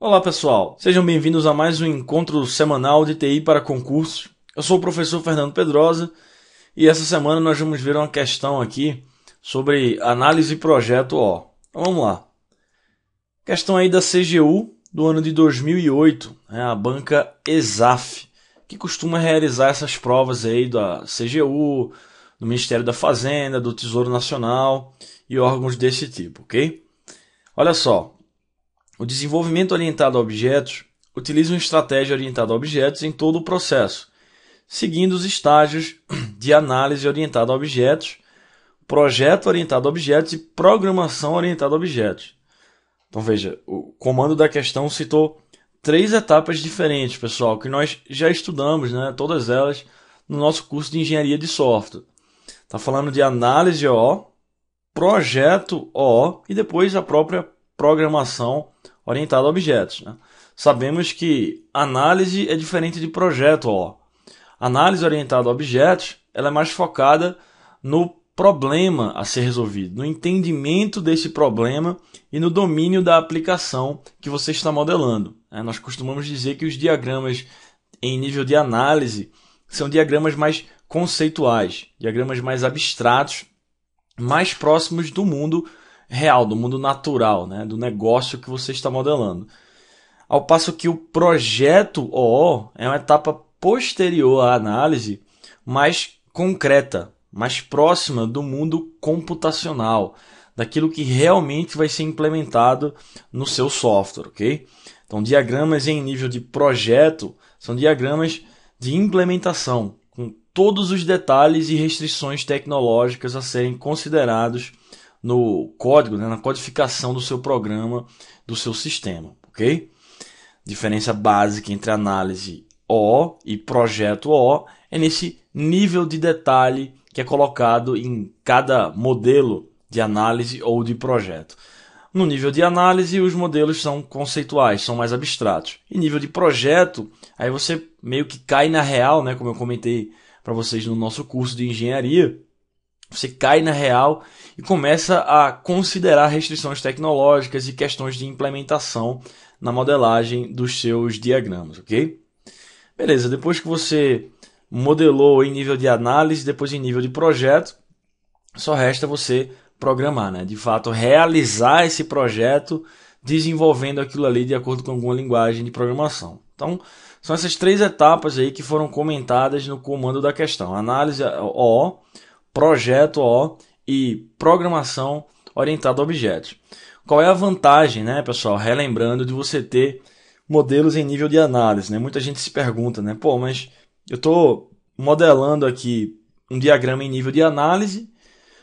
Olá pessoal, sejam bem-vindos a mais um encontro semanal de TI para concursos. Eu sou o professor Fernando Pedrosa e essa semana nós vamos ver uma questão aqui sobre análise e projeto O. Então vamos lá. Questão aí da CGU do ano de 2008, a banca ESAF, que costuma realizar essas provas aí da CGU, do Ministério da Fazenda, do Tesouro Nacional e órgãos desse tipo, ok? Olha só. O desenvolvimento orientado a objetos utiliza uma estratégia orientada a objetos em todo o processo, seguindo os estágios de análise orientada a objetos, projeto orientado a objetos e programação orientada a objetos. Então veja, o comando da questão citou 3 etapas diferentes, pessoal, que nós já estudamos, todas elas, no nosso curso de engenharia de software. Está falando de análise O, projeto O e depois a própria programação orientada a objetos. Sabemos que análise é diferente de projeto O. Análise orientada a objetos ela é mais focada no problema a ser resolvido, no entendimento desse problema e no domínio da aplicação que você está modelando. Nós costumamos dizer que os diagramas em nível de análise são diagramas mais conceituais, diagramas mais abstratos, mais próximos do mundo real, do mundo natural, do negócio que você está modelando. Ao passo que o projeto O é uma etapa posterior à análise, mais concreta, mais próxima do mundo computacional, daquilo que realmente vai ser implementado no seu software, ok? Então, diagramas em nível de projeto são diagramas de implementação, com todos os detalhes e restrições tecnológicas a serem considerados no código, na codificação do seu programa, do seu sistema, ok? Diferença básica entre análise O e projeto O é nesse nível de detalhe que é colocado em cada modelo de análise ou de projeto. No nível de análise, os modelos são conceituais, são mais abstratos. E nível de projeto, aí você meio que cai na real, como eu comentei para vocês no nosso curso de engenharia, você cai na real e começa a considerar restrições tecnológicas e questões de implementação na modelagem dos seus diagramas, ok? Beleza, depois que você modelou em nível de análise, depois em nível de projeto, só resta você programar, de fato realizar esse projeto desenvolvendo aquilo ali de acordo com alguma linguagem de programação. Então, são essas 3 etapas aí que foram comentadas no comando da questão. Análise O, projeto O e programação orientada a objetos. Qual é a vantagem, pessoal? Relembrando de você ter modelos em nível de análise, Muita gente se pergunta, pô, mas eu estou modelando aqui um diagrama em nível de análise,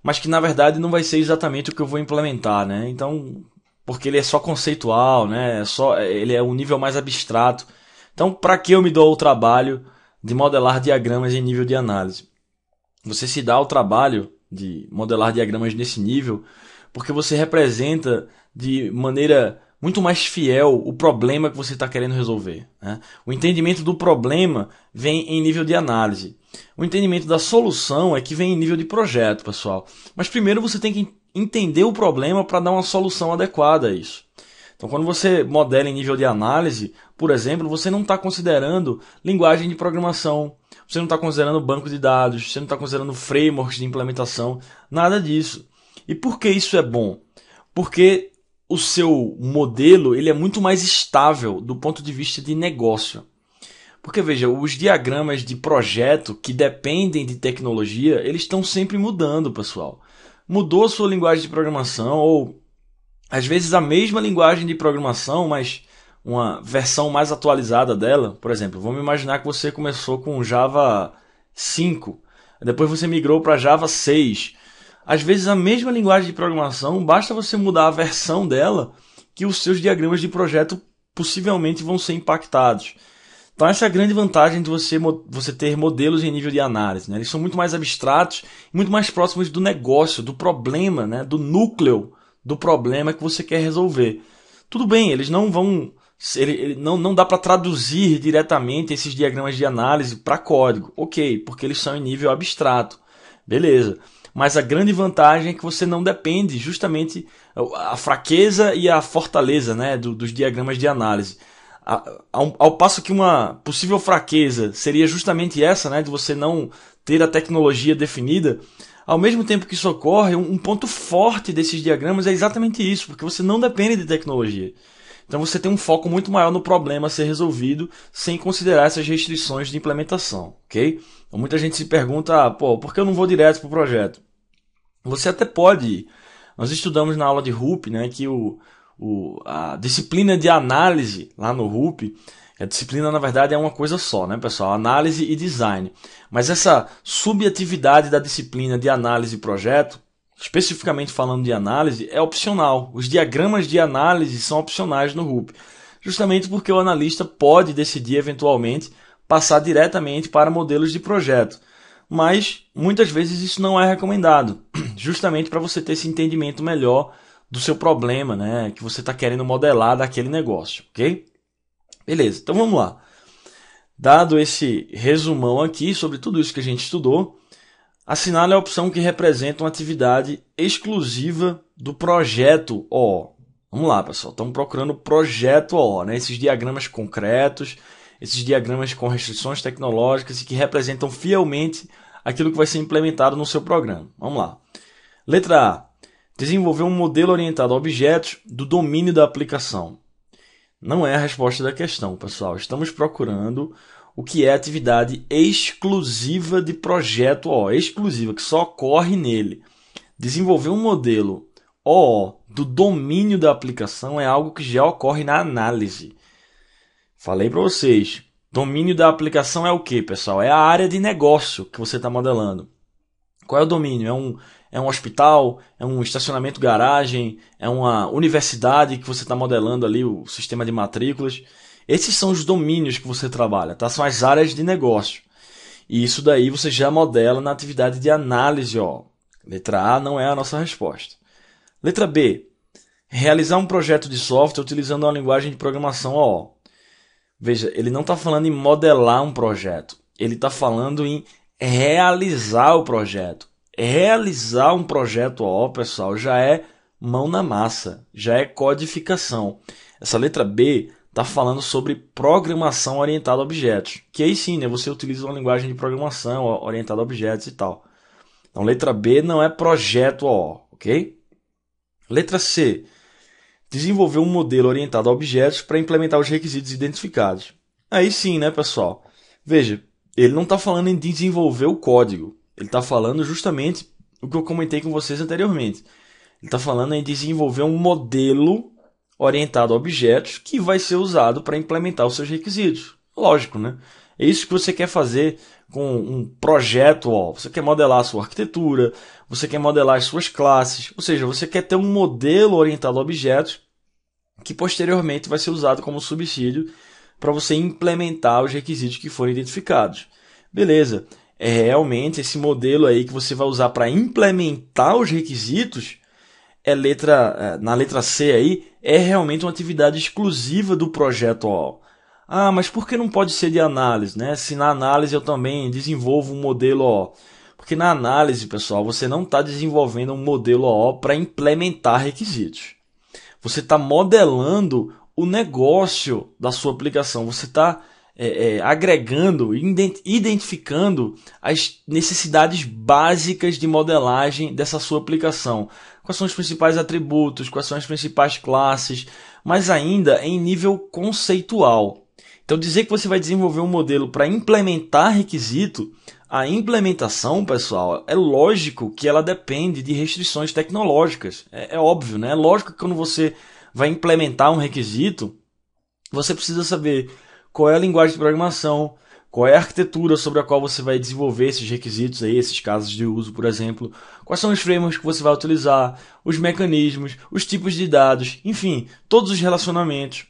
mas que na verdade não vai ser exatamente o que eu vou implementar, Então, porque ele é só conceitual, ele é um nível mais abstrato. Então, para que eu me dou o trabalho de modelar diagramas em nível de análise? Você se dá o trabalho de modelar diagramas nesse nível porque você representa de maneira muito mais fiel o problema que você está querendo resolver. O entendimento do problema vem em nível de análise. O entendimento da solução é que vem em nível de projeto, pessoal. Mas primeiro você tem que entender o problema para dar uma solução adequada a isso. Então, quando você modela em nível de análise, por exemplo, você não está considerando linguagem de programação, você não está considerando banco de dados, você não está considerando frameworks de implementação, nada disso. E por que isso é bom? Porque o seu modelo ele é muito mais estável do ponto de vista de negócio. Porque, veja, os diagramas de projeto que dependem de tecnologia, eles estão sempre mudando, pessoal. Mudou a sua linguagem de programação, ou às vezes a mesma linguagem de programação, mas uma versão mais atualizada dela. Por exemplo, vamos imaginar que você começou com Java 5, depois você migrou para Java 6. Às vezes a mesma linguagem de programação, basta você mudar a versão dela que os seus diagramas de projeto possivelmente vão ser impactados. Então essa é a grande vantagem de você ter modelos em nível de análise. Eles são muito mais abstratos, muito mais próximos do negócio, do problema, do núcleo do problema que você quer resolver. Tudo bem, eles não vão... Não dá para traduzir diretamente esses diagramas de análise para código. Ok, porque eles são em nível abstrato. Beleza. mas a grande vantagem é que você não depende justamente a fraqueza e a fortaleza, né, dos diagramas de análise. Ao passo que uma possível fraqueza seria justamente essa, né, de você não ter a tecnologia definida, ao mesmo tempo que isso ocorre, um ponto forte desses diagramas é exatamente isso, porque você não depende de tecnologia. Então você tem um foco muito maior no problema a ser resolvido sem considerar essas restrições de implementação, ok? Então, muita gente se pergunta, por que eu não vou direto para o projeto? Você até pode ir. Nós estudamos na aula de RUP, né, que a disciplina de análise lá no RUP, a disciplina na verdade é uma coisa só, né, pessoal? Análise e design. Mas essa subatividade da disciplina de análise e projeto, especificamente falando de análise, é opcional. Os diagramas de análise são opcionais no RUP, justamente porque o analista pode decidir eventualmente passar diretamente para modelos de projeto. Mas muitas vezes isso não é recomendado, justamente para você ter esse entendimento melhor do seu problema, né, que você está querendo modelar daquele negócio, ok? Beleza, então vamos lá. Dado esse resumão aqui sobre tudo isso que a gente estudou, assinale a opção que representa uma atividade exclusiva do projeto O. Vamos lá, pessoal. Estamos procurando o projeto O, né? Esses diagramas concretos, esses diagramas com restrições tecnológicas e que representam fielmente aquilo que vai ser implementado no seu programa. Vamos lá. Letra A. Desenvolver um modelo orientado a objetos do domínio da aplicação. Não é a resposta da questão, pessoal. Estamos procurando o que é atividade exclusiva de projeto OO, exclusiva, que só ocorre nele. Desenvolver um modelo OO do domínio da aplicação é algo que já ocorre na análise. Falei para vocês, domínio da aplicação é o que, pessoal? É a área de negócio que você está modelando. Qual é o domínio? É um hospital? É um estacionamento garagem? É uma universidade que você está modelando ali, o sistema de matrículas? Esses são os domínios que você trabalha, tá? São as áreas de negócio. E isso daí você já modela na atividade de análise, ó. Letra A não é a nossa resposta. Letra B. Realizar um projeto de software utilizando uma linguagem de programação OO. Veja, ele não está falando em modelar um projeto. Ele está falando em realizar o projeto. Realizar um projeto OO, pessoal, já é mão na massa. Já é codificação. Essa letra B está falando sobre programação orientada a objetos. Que aí sim, né, você utiliza uma linguagem de programação orientada a objetos e tal. Então, letra B não é projeto OO, ok? Letra C. Desenvolver um modelo orientado a objetos para implementar os requisitos identificados. Aí sim, né, pessoal? Veja, ele não está falando em desenvolver o código. Ele está falando justamente o que eu comentei com vocês anteriormente. Ele está falando em desenvolver um modelo orientado a objetos que vai ser usado para implementar os seus requisitos. Lógico, né? É isso que você quer fazer com um projeto. Ó. Você quer modelar a sua arquitetura, você quer modelar as suas classes, ou seja, você quer ter um modelo orientado a objetos que posteriormente vai ser usado como subsídio para você implementar os requisitos que forem identificados. Beleza, é realmente esse modelo aí que você vai usar para implementar os requisitos, na letra C aí, é realmente uma atividade exclusiva do projeto OO. Ah, mas por que não pode ser de análise, né? Se na análise eu também desenvolvo um modelo OO. Porque na análise, pessoal, você não está desenvolvendo um modelo OO para implementar requisitos. Você está modelando o negócio da sua aplicação. Você está agregando, identificando as necessidades básicas de modelagem dessa sua aplicação. Quais são os principais atributos, quais são as principais classes, mas ainda em nível conceitual. Então, dizer que você vai desenvolver um modelo para implementar requisito, a implementação, pessoal, é lógico que ela depende de restrições tecnológicas. É óbvio, né? É lógico que quando você vai implementar um requisito, você precisa saber qual é a linguagem de programação, qual é a arquitetura sobre a qual você vai desenvolver esses requisitos, aí, esses casos de uso, por exemplo, quais são os frameworks que você vai utilizar, os mecanismos, os tipos de dados, enfim, todos os relacionamentos.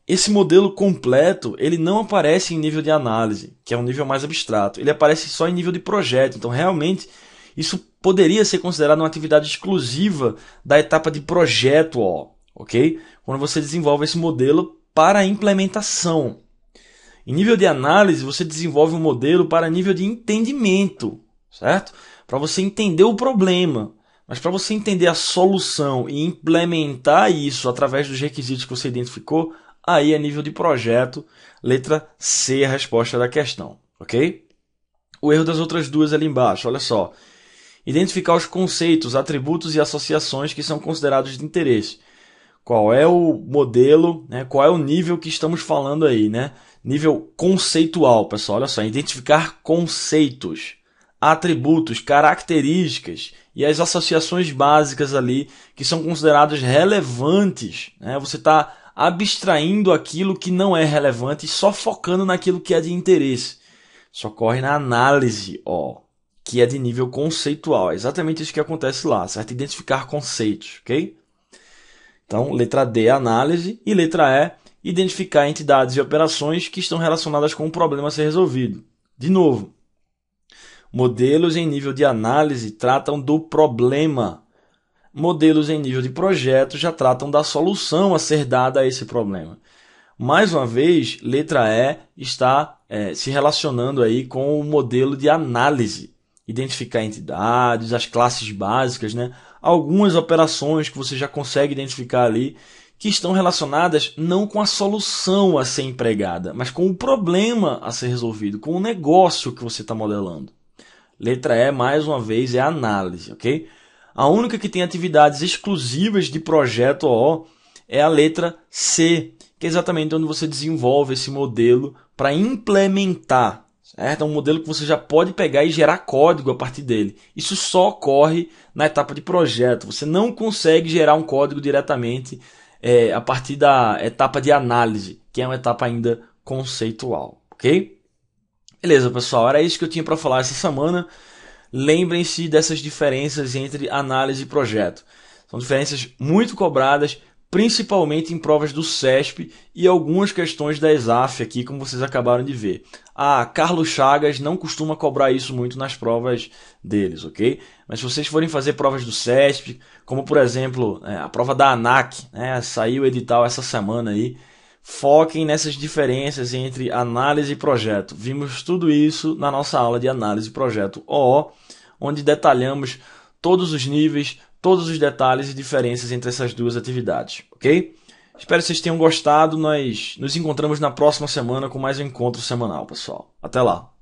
Esse modelo completo, ele não aparece em nível de análise, que é um nível mais abstrato. Ele aparece só em nível de projeto. Então, realmente, isso poderia ser considerado uma atividade exclusiva da etapa de projeto, ok? Quando você desenvolve esse modelo para a implementação. Em nível de análise, você desenvolve um modelo para nível de entendimento, certo? para você entender o problema. Mas para você entender a solução e implementar isso através dos requisitos que você identificou, aí é nível de projeto, letra C a resposta da questão, ok? O erro das outras duas ali embaixo, olha só. Identificar os conceitos, atributos e associações que são considerados de interesse. Qual é o modelo, né? Qual é o nível que estamos falando aí, né? Nível conceitual, pessoal. Olha só, identificar conceitos, atributos, características e as associações básicas ali que são consideradas relevantes, né? Você está abstraindo aquilo que não é relevante e só focando naquilo que é de interesse. Isso ocorre na análise, que é de nível conceitual. É exatamente isso que acontece lá, certo? Identificar conceitos, ok? Então, letra D, análise, e letra E, identificar entidades e operações que estão relacionadas com o problema a ser resolvido. De novo, modelos em nível de análise tratam do problema. Modelos em nível de projeto já tratam da solução a ser dada a esse problema. Mais uma vez, letra E está se relacionando aí com o modelo de análise. Identificar entidades, as classes básicas, né? Algumas operações que você já consegue identificar ali que estão relacionadas não com a solução a ser empregada, mas com o problema a ser resolvido, com o negócio que você está modelando. Letra E, mais uma vez, é análise, ok? A única que tem atividades exclusivas de projeto OO é a letra C, que é exatamente onde você desenvolve esse modelo para implementar. Certo? É um modelo que você já pode pegar e gerar código a partir dele. Isso só ocorre na etapa de projeto. Você não consegue gerar um código diretamente a partir da etapa de análise, que é uma etapa ainda conceitual. Ok? Beleza, pessoal. Era isso que eu tinha para falar essa semana. Lembrem-se dessas diferenças entre análise e projeto. São diferenças muito cobradas, principalmente em provas do CESP e algumas questões da ESAF aqui, como vocês acabaram de ver. Carlos Chagas não costuma cobrar isso muito nas provas deles, ok? Mas se vocês forem fazer provas do CESP, como por exemplo a prova da ANAC, né, saiu o edital essa semana aí, foquem nessas diferenças entre análise e projeto. Vimos tudo isso na nossa aula de análise e projeto OO, onde detalhamos todos os níveis, todos os detalhes e diferenças entre essas duas atividades, ok? Espero que vocês tenham gostado. Nós nos encontramos na próxima semana com mais um encontro semanal, pessoal. Até lá!